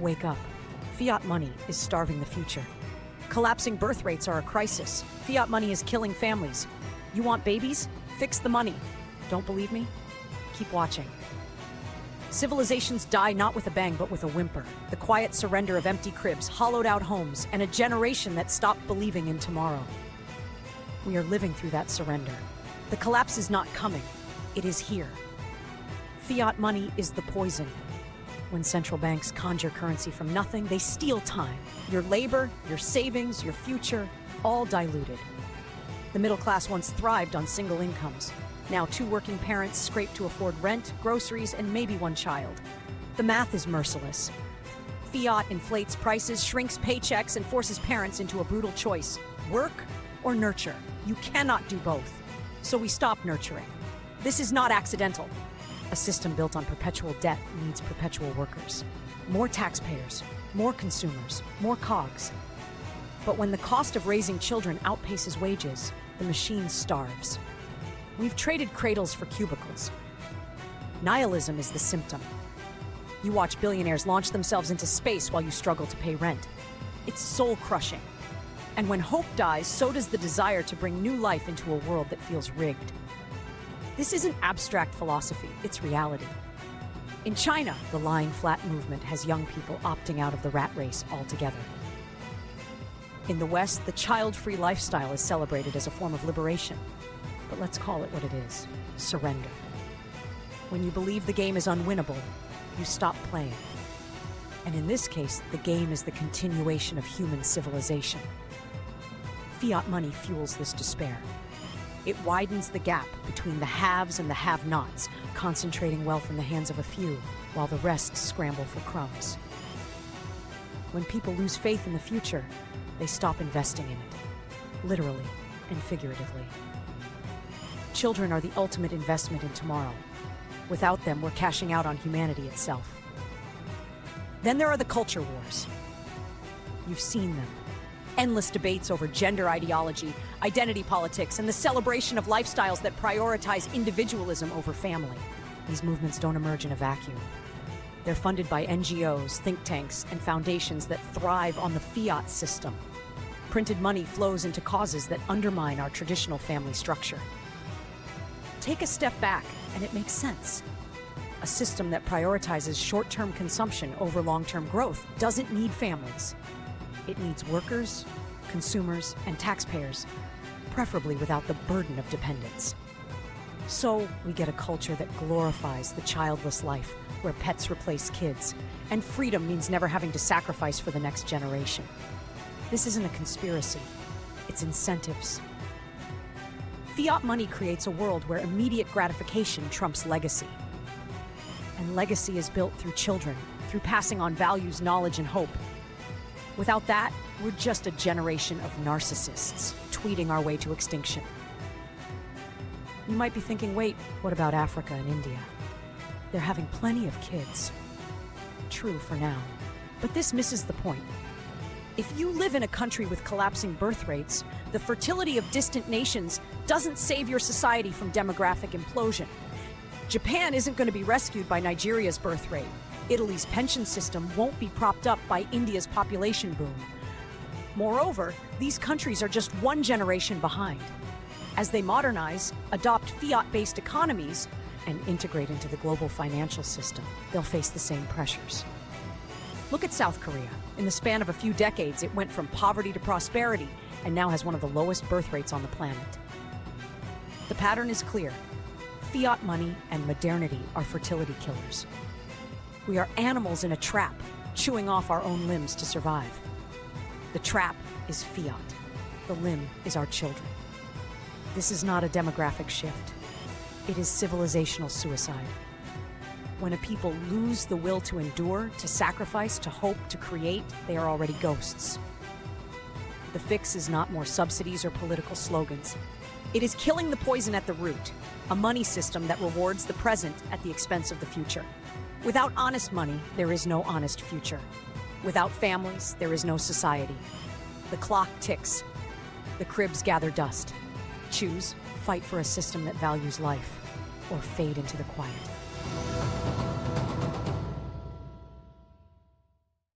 Wake up. Fiat money is starving the future. Collapsing birth rates are a crisis. Fiat money is killing families. You want babies? Fix the money. Don't believe me? Keep watching. Civilizations die not with a bang, but with a whimper. The quiet surrender of empty cribs, hollowed out homes, and a generation that stopped believing in tomorrow. We are living through that surrender. The collapse is not coming. It is here. Fiat money is the poison. When central banks conjure currency from nothing, they steal time. Your labor, your savings, your future, all diluted. The middle class once thrived on single incomes. Now 2 working parents scrape to afford rent, groceries, and maybe 1 child. The math is merciless. Fiat inflates prices, shrinks paychecks, and forces parents into a brutal choice: work or nurture. You cannot do both. So we stop nurturing. This is not accidental. A system built on perpetual debt needs perpetual workers. More taxpayers, more consumers, more cogs. But when the cost of raising children outpaces wages, the machine starves. We've traded cradles for cubicles. Nihilism is the symptom. You watch billionaires launch themselves into space while you struggle to pay rent. It's soul-crushing. And when hope dies, so does the desire to bring new life into a world that feels rigged. This isn't abstract philosophy, it's reality. In China, the lying flat movement has young people opting out of the rat race altogether. In the West, the child-free lifestyle is celebrated as a form of liberation. But let's call it what it is: surrender. When you believe the game is unwinnable, you stop playing. And in this case, the game is the continuation of human civilization. Fiat money fuels this despair. It widens the gap between the haves and the have-nots, concentrating wealth in the hands of a few, while the rest scramble for crumbs. When people lose faith in the future, they stop investing in it, literally and figuratively. Children are the ultimate investment in tomorrow. Without them, we're cashing out on humanity itself. Then there are the culture wars. You've seen them. Endless debates over gender ideology, identity politics, and the celebration of lifestyles that prioritize individualism over family. These movements don't emerge in a vacuum. They're funded by NGOs, think tanks, and foundations that thrive on the fiat system. Printed money flows into causes that undermine our traditional family structure. Take a step back, and it makes sense. A system that prioritizes short-term consumption over long-term growth doesn't need families. It needs workers, consumers, and taxpayers, preferably without the burden of dependence. So we get a culture that glorifies the childless life, where pets replace kids, and freedom means never having to sacrifice for the next generation. This isn't a conspiracy, it's incentives. Fiat money creates a world where immediate gratification trumps legacy. And legacy is built through children, through passing on values, knowledge, and hope. Without that, we're just a generation of narcissists, tweeting our way to extinction. You might be thinking, wait, what about Africa and India? They're having plenty of kids. True for now, but this misses the point. If you live in a country with collapsing birth rates, the fertility of distant nations doesn't save your society from demographic implosion. Japan isn't going to be rescued by Nigeria's birth rate. Italy's pension system won't be propped up by India's population boom. Moreover, these countries are just one generation behind. As they modernize, adopt fiat-based economies, and integrate into the global financial system, they'll face the same pressures. Look at South Korea. In the span of a few decades, it went from poverty to prosperity, and now has one of the lowest birth rates on the planet. The pattern is clear. Fiat money and modernity are fertility killers. We are animals in a trap, chewing off our own limbs to survive. The trap is fiat. The limb is our children. This is not a demographic shift. It is civilizational suicide. When a people lose the will to endure, to sacrifice, to hope, to create, they are already ghosts. The fix is not more subsidies or political slogans. It is killing the poison at the root, a money system that rewards the present at the expense of the future. Without honest money, there is no honest future. Without families, there is no society. The clock ticks. The cribs gather dust. Choose, fight for a system that values life, or fade into the quiet.